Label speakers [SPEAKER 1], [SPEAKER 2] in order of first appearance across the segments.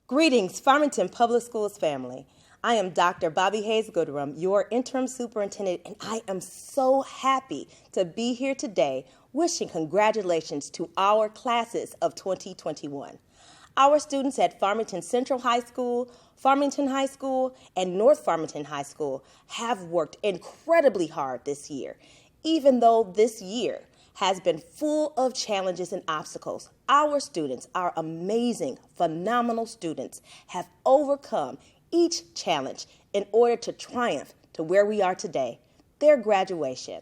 [SPEAKER 1] Greetings, Farmington Public Schools family. I am Dr. Bobby Hayes Goodrum, your interim superintendent, and I am so happy to be here today wishing congratulations to our classes of 2021. Our students at Farmington Central High School, Farmington High School, and North Farmington High School have worked incredibly hard this year. Even though this year has been full of challenges and obstacles, our students, our amazing, phenomenal students, have overcome each challenge in order to triumph to where we are today, their graduation.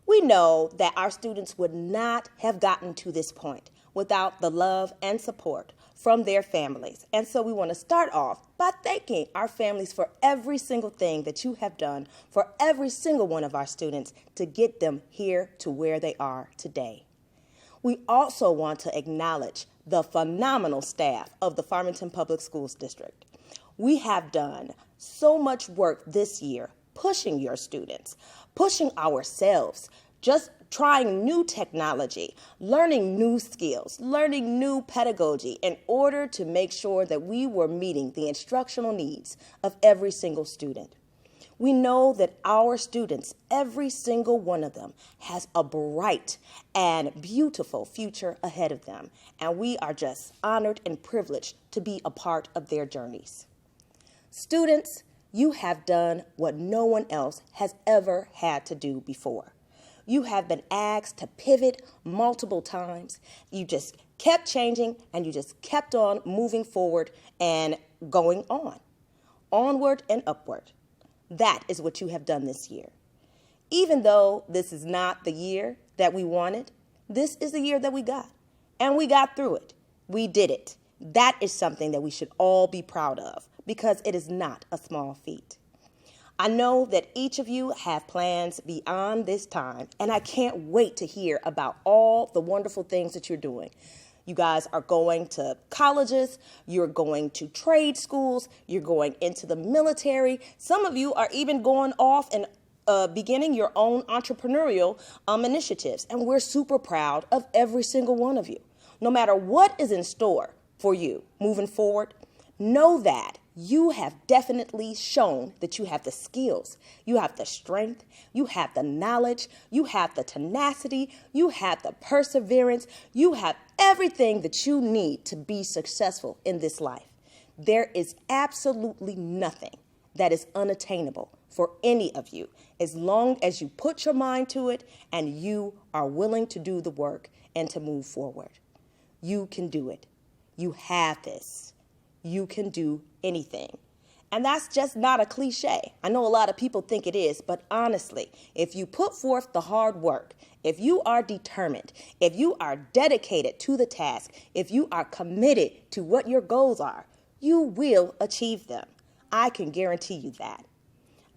[SPEAKER 1] We know that our students would not have gotten to this point without the love and support from their families. And so we want to start off by thanking our families for every single thing that you have done for every single one of our students to get them here to where they are today. We also want to acknowledge the phenomenal staff of the Farmington Public Schools District. We have done so much work this year pushing your students, pushing ourselves, just trying new technology, learning new skills, learning new pedagogy in order to make sure that we were meeting the instructional needs of every single student. We know that our students, every single one of them, has a bright and beautiful future ahead of them, and we are just honored and privileged to be a part of their journeys. Students, you have done what no one else has ever had to do before. You have been asked to pivot multiple times. You just kept changing and you just kept on moving forward and going on. Onward and upward. That is what you have done this year. Even though this is not the year that we wanted, this is the year that we got. And we got through it. We did it. That is something that we should all be proud of because it is not a small feat. I know that each of you have plans beyond this time, and I can't wait to hear about all the wonderful things that you're doing. You guys are going to colleges, you're going to trade schools, you're going into the military. Some of you are even going off and beginning your own entrepreneurial initiatives, and we're super proud of every single one of you. No matter what is in store for you moving forward, know that you have definitely shown that you have the skills, you have the strength, you have the knowledge, you have the tenacity, you have the perseverance, you have everything that you need to be successful in this life. There is absolutely nothing that is unattainable for any of you as long as you put your mind to it and you are willing to do the work and to move forward. You can do it. You have this. You can do anything. And that's just not a cliche. I know a lot of people think it is, but honestly, if you put forth the hard work, if you are determined, if you are dedicated to the task, if you are committed to what your goals are, you will achieve them. I can guarantee you that.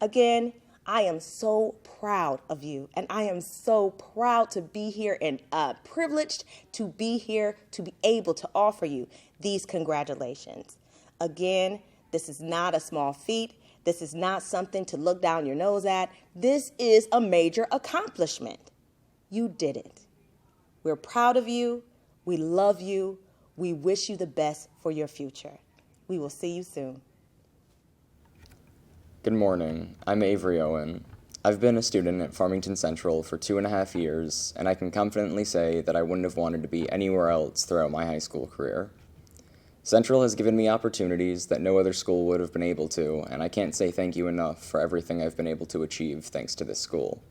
[SPEAKER 1] Again, I am so proud of you, and I am so proud to be here and privileged to be here to be able to offer you these congratulations. Again, this is not a small feat. This is not something to look down your nose at. This is a major accomplishment. You did it. We're proud of you. We love you. We wish you the best for your future. We will see you soon.
[SPEAKER 2] Good morning. I'm Avery Owen. I've been a student at Farmington Central for 2.5 years, and I can confidently say that I wouldn't have wanted to be anywhere else throughout my high school career. Central has given me opportunities that no other school would have been able to, and I can't say thank you enough for everything I've been able to achieve thanks to this school.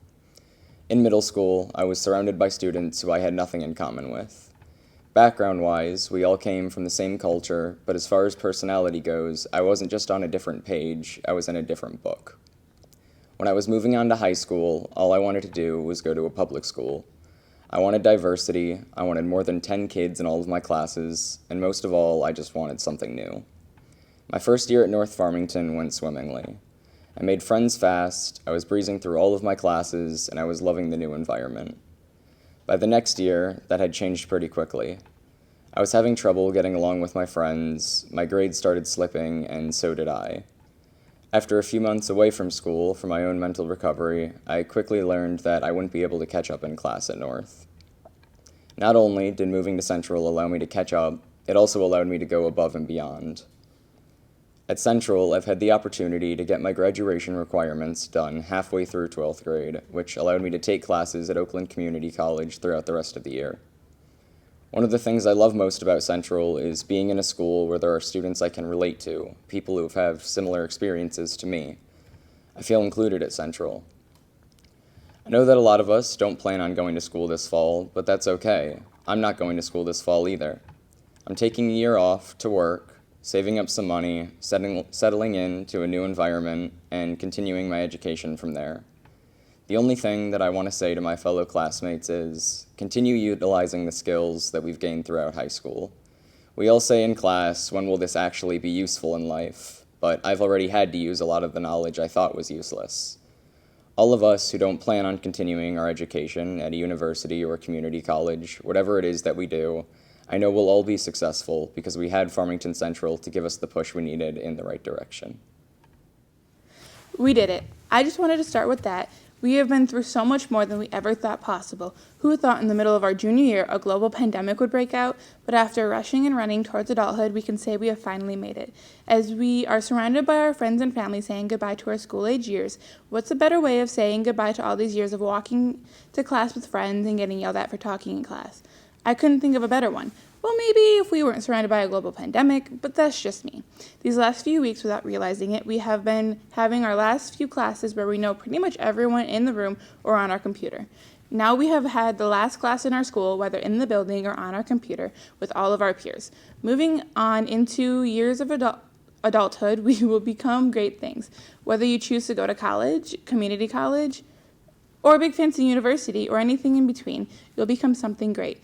[SPEAKER 2] In middle school, I was surrounded by students who I had nothing in common with. Background-wise, we all came from the same culture, but as far as personality goes, I wasn't just on a different page, I was in a different book. When I was moving on to high school, all I wanted to do was go to a public school. I wanted diversity, I wanted more than 10 kids in all of my classes, and most of all, I just wanted something new. My first year at North Farmington went swimmingly. I made friends fast, I was breezing through all of my classes, and I was loving the new environment. By the next year, that had changed pretty quickly. I was having trouble getting along with my friends, my grades started slipping, and so did I. After a few months away from school for my own mental recovery, I quickly learned that I wouldn't be able to catch up in class at North. Not only did moving to Central allow me to catch up, it also allowed me to go above and beyond. At Central, I've had the opportunity to get my graduation requirements done halfway through 12th grade, which allowed me to take classes at Oakland Community College throughout the rest of the year. One of the things I love most about Central is being in a school where there are students I can relate to, people who have similar experiences to me. I feel included at Central. I know that a lot of us don't plan on going to school this fall, but that's okay. I'm not going to school this fall either. I'm taking a year off to work, saving up some money, settling into a new environment, and continuing my education from there. The only thing that I want to say to my fellow classmates is, continue utilizing the skills that we've gained throughout high school. We all say in class, when will this actually be useful in life? But I've already had to use a lot of the knowledge I thought was useless. All of us who don't plan on continuing our education at a university or community college, whatever it is that we do, I know we'll all be successful because we had Farmington Central to give us the push we needed in the right direction.
[SPEAKER 3] We did it. I just wanted to start with that. We have been through so much more than we ever thought possible. Who thought in the middle of our junior year a global pandemic would break out? But after rushing and running towards adulthood, we can say we have finally made it. As we are surrounded by our friends and family saying goodbye to our school-age years, what's a better way of saying goodbye to all these years of walking to class with friends and getting yelled at for talking in class? I couldn't think of a better one. Well, maybe if we weren't surrounded by a global pandemic, but that's just me. These last few weeks, without realizing it, we have been having our last few classes where we know pretty much everyone in the room or on our computer. Now we have had the last class in our school, whether in the building or on our computer, with all of our peers. Moving on into years of adulthood, we will become great things. Whether you choose to go to college, community college, or a big fancy university, or anything in between, you'll become something great.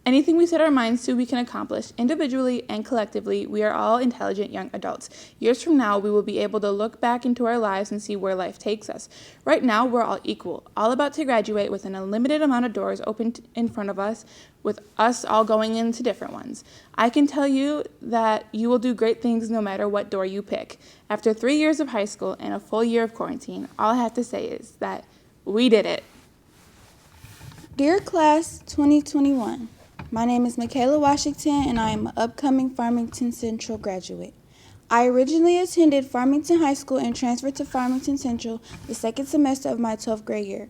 [SPEAKER 3] Anything we set our minds to, we can accomplish. Individually and collectively, we are all intelligent young adults. Years from now, we will be able to look back into our lives and see where life takes us. Right now, we're all equal, all about to graduate with an unlimited amount of doors open in front of us, with us all going into different ones. I can tell you that you will do great things no matter what door you pick. After 3 years of high school and a full year of quarantine, all I have to say is that we did it.
[SPEAKER 4] Dear Class 2021, my name is Michaela Washington, and I am an upcoming Farmington Central graduate. I originally attended Farmington High School and transferred to Farmington Central the second semester of my 12th grade year.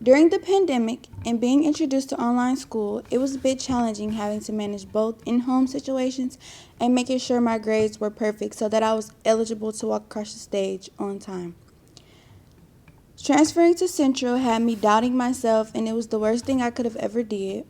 [SPEAKER 4] During the pandemic and being introduced to online school, it was a bit challenging having to manage both in-home situations and making sure my grades were perfect so that I was eligible to walk across the stage on time. Transferring to Central had me doubting myself, and it was the worst thing I could have ever did.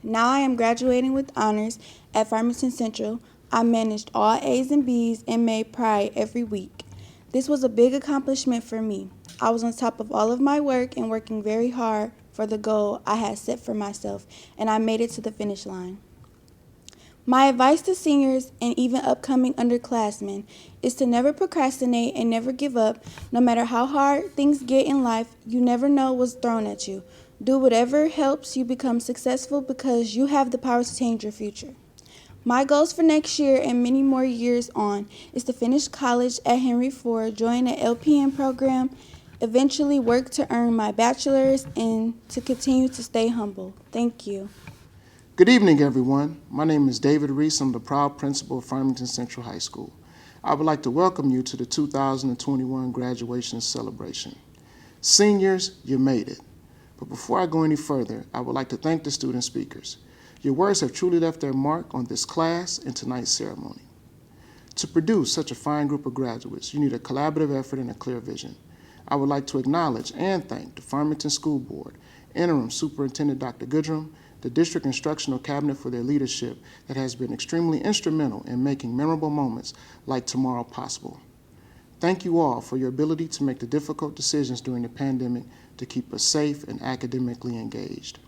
[SPEAKER 4] Now I am graduating with honors at Farmington Central. I managed all A's and B's and made pride every week. This was a big accomplishment for me. I was on top of all of my work and working very hard for the goal I had set for myself, and I made it to the finish line. My advice to seniors and even upcoming underclassmen is to never procrastinate and never give up. No matter how hard things get in life, you never know what's thrown at you. Do whatever helps you become successful because you have the power to change your future. My goals for next year and many more years on is to finish college at Henry Ford, join an LPN program, eventually work to earn my bachelor's, and to continue to stay humble. Thank you.
[SPEAKER 5] Good evening, everyone. My name is David Reese. I'm the proud principal of Farmington Central High School. I would like to welcome you to the 2021 graduation celebration. Seniors, you made it. But before I go any further, I would like to thank the student speakers. Your words have truly left their mark on this class and tonight's ceremony. To produce such a fine group of graduates, you need a collaborative effort and a clear vision. I would like to acknowledge and thank the Farmington School Board, Interim Superintendent Dr. Goodrum, the District Instructional Cabinet for their leadership that has been extremely instrumental in making memorable moments like tomorrow possible. Thank you all for your ability to make the difficult decisions during the pandemic to keep us safe and academically engaged.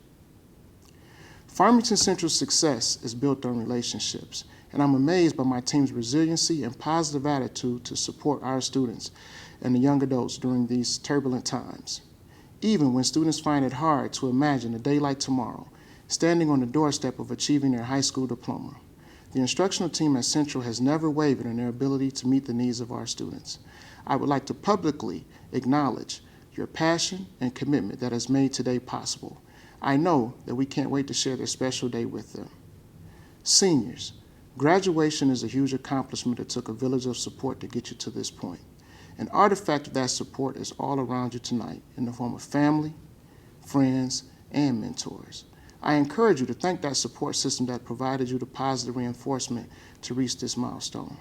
[SPEAKER 5] Farmington Central's success is built on relationships, and I'm amazed by my team's resiliency and positive attitude to support our students and the young adults during these turbulent times. Even when students find it hard to imagine a day like tomorrow, standing on the doorstep of achieving their high school diploma, the instructional team at Central has never wavered in their ability to meet the needs of our students. I would like to publicly acknowledge your passion and commitment that has made today possible. I know that we can't wait to share this special day with them. Seniors, graduation is a huge accomplishment that took a village of support to get you to this point. An artifact of that support is all around you tonight in the form of family, friends, and mentors. I encourage you to thank that support system that provided you the positive reinforcement to reach this milestone.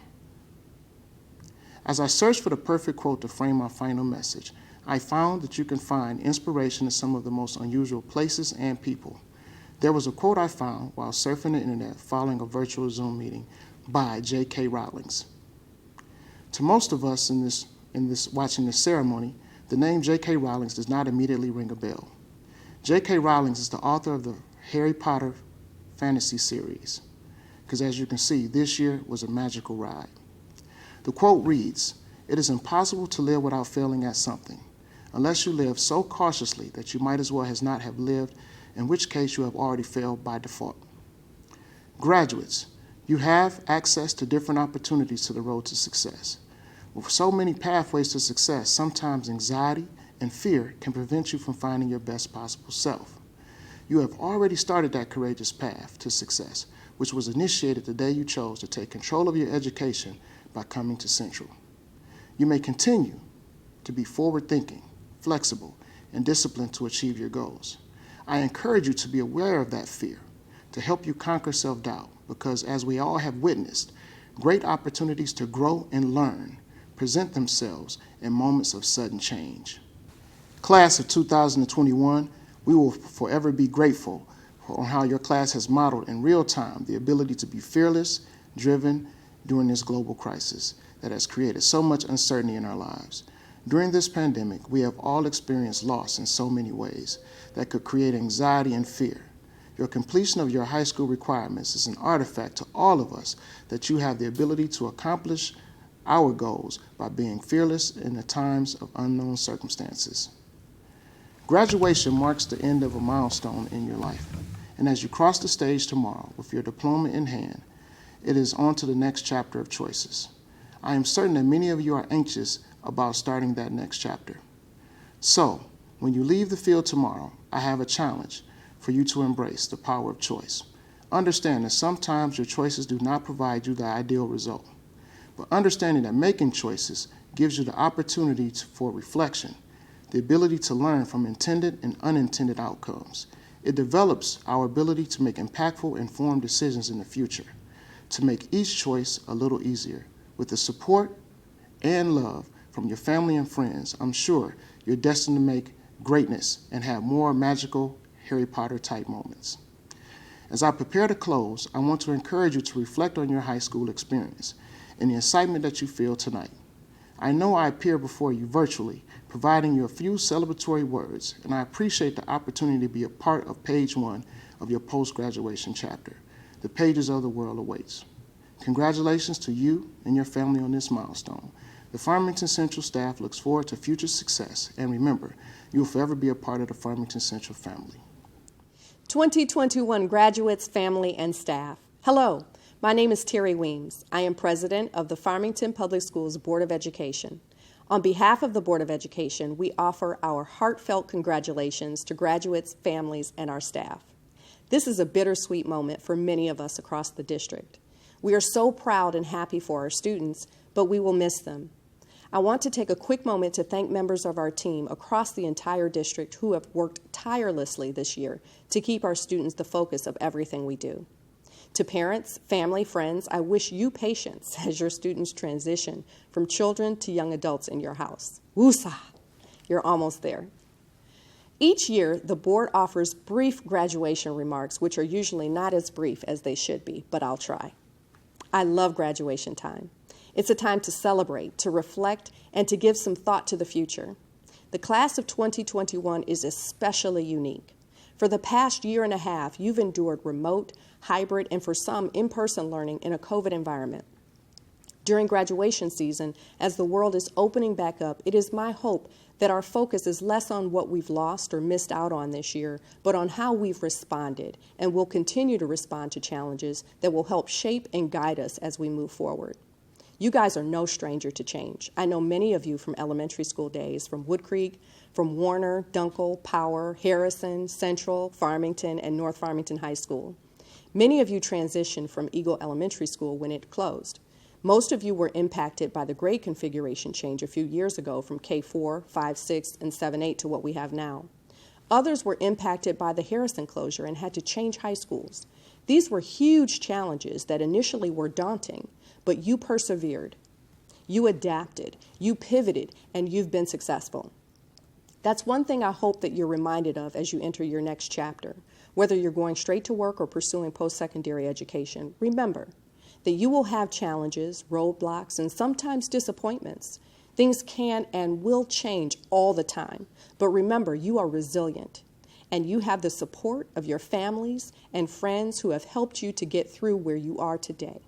[SPEAKER 5] As I searched for the perfect quote to frame my final message, I found that you can find inspiration in some of the most unusual places and people. There was a quote I found while surfing the internet following a virtual Zoom meeting by J.K. Rowling. To most of us in this watching this ceremony, the name J.K. Rowling does not immediately ring a bell. J.K. Rowling is the author of the Harry Potter fantasy series, because as you can see, this year was a magical ride. The quote reads, "It is impossible to live without failing at something, unless you live so cautiously that you might as well as not have lived, in which case you have already failed by default." Graduates, you have access to different opportunities to the road to success. With so many pathways to success, sometimes anxiety and fear can prevent you from finding your best possible self. You have already started that courageous path to success, which was initiated the day you chose to take control of your education by coming to Central. You may continue to be forward-thinking, flexible, and disciplined to achieve your goals. I encourage you to be aware of that fear, to help you conquer self-doubt, because as we all have witnessed, great opportunities to grow and learn present themselves in moments of sudden change. Class of 2021, we will forever be grateful for how your class has modeled in real time the ability to be fearless, driven during this global crisis that has created so much uncertainty in our lives. During this pandemic, we have all experienced loss in so many ways that could create anxiety and fear. Your completion of your high school requirements is an artifact to all of us that you have the ability to accomplish our goals by being fearless in the times of unknown circumstances. Graduation marks the end of a milestone in your life, and as you cross the stage tomorrow with your diploma in hand, it is on to the next chapter of choices. I am certain that many of you are anxious about starting that next chapter. So, when you leave the field tomorrow, I have a challenge for you to embrace the power of choice. Understand that sometimes your choices do not provide you the ideal result, but understanding that making choices gives you the opportunity for reflection, the ability to learn from intended and unintended outcomes. It develops our ability to make impactful, informed decisions in the future, to make each choice a little easier. With the support and love from your family and friends, I'm sure you're destined to make greatness and have more magical Harry Potter type moments. As I prepare to close, I want to encourage you to reflect on your high school experience and the excitement that you feel tonight. I know I appear before you virtually, providing you a few celebratory words, and I appreciate the opportunity to be a part of page 1 of your post-graduation chapter. The pages of the world awaits. Congratulations to you and your family on this milestone. The Farmington Central staff looks forward to future success, and remember, you will forever be a part of the Farmington Central family.
[SPEAKER 6] 2021 graduates, family, and staff. Hello, my name is Terry Weems. I am president of the Farmington Public Schools Board of Education. On behalf of the Board of Education, we offer our heartfelt congratulations to graduates, families, and our staff. This is a bittersweet moment for many of us across the district. We are so proud and happy for our students, but we will miss them. I want to take a quick moment to thank members of our team across the entire district who have worked tirelessly this year to keep our students the focus of everything we do. To parents, family, friends, I wish you patience as your students transition from children to young adults in your house. Woosah! You're almost there. Each year, the board offers brief graduation remarks, which are usually not as brief as they should be, but I'll try. I love graduation time. It's a time to celebrate, to reflect, and to give some thought to the future. The class of 2021 is especially unique. For the past year and a half, you've endured remote, hybrid, and for some, in-person learning in a COVID environment. During graduation season, as the world is opening back up, it is my hope that our focus is less on what we've lost or missed out on this year, but on how we've responded and will continue to respond to challenges that will help shape and guide us as we move forward. You guys are no stranger to change. I know many of you from elementary school days, from Wood Creek, from Warner, Dunkel, Power, Harrison, Central, Farmington, and North Farmington High School. Many of you transitioned from Eagle Elementary School when it closed. Most of you were impacted by the grade configuration change a few years ago from K4, 5, 6, and 7, 8 to what we have now. Others were impacted by the Harrison closure and had to change high schools. These were huge challenges that initially were daunting, but you persevered. You adapted, you pivoted, and you've been successful. That's one thing I hope that you're reminded of as you enter your next chapter. Whether you're going straight to work or pursuing post-secondary education, remember that you will have challenges, roadblocks, and sometimes disappointments. Things can and will change all the time, but remember, you are resilient, and you have the support of your families and friends who have helped you to get through where you are today.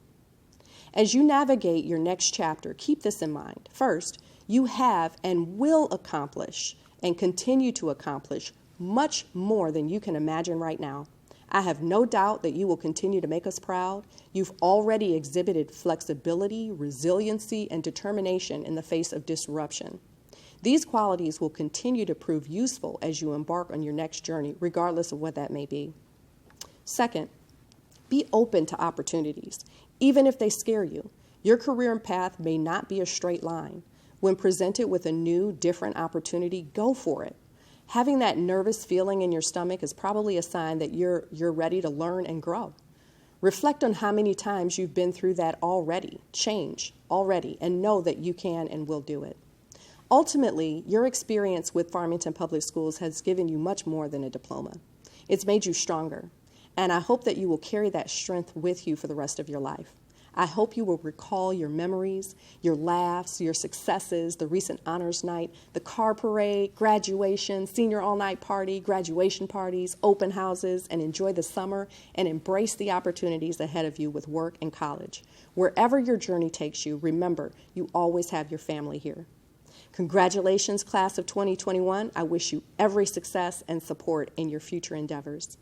[SPEAKER 6] As you navigate your next chapter, keep this in mind. First, you have and will accomplish and continue to accomplish much more than you can imagine right now. I have no doubt that you will continue to make us proud. You've already exhibited flexibility, resiliency, and determination in the face of disruption. These qualities will continue to prove useful as you embark on your next journey, regardless of what that may be. Second, be open to opportunities, even if they scare you. Your career path may not be a straight line. When presented with a new, different opportunity, go for it. Having that nervous feeling in your stomach is probably a sign that you're ready to learn and grow. Reflect on how many times you've been through that already, change already, and know that you can and will do it. Ultimately, your experience with Farmington Public Schools has given you much more than a diploma. It's made you stronger, and I hope that you will carry that strength with you for the rest of your life. I hope you will recall your memories, your laughs, your successes, the recent honors night, the car parade, graduation, senior all-night party, graduation parties, open houses, and enjoy the summer and embrace the opportunities ahead of you with work and college. Wherever your journey takes you, remember, you always have your family here. Congratulations, class of 2021. I wish you every success and support in your future endeavors.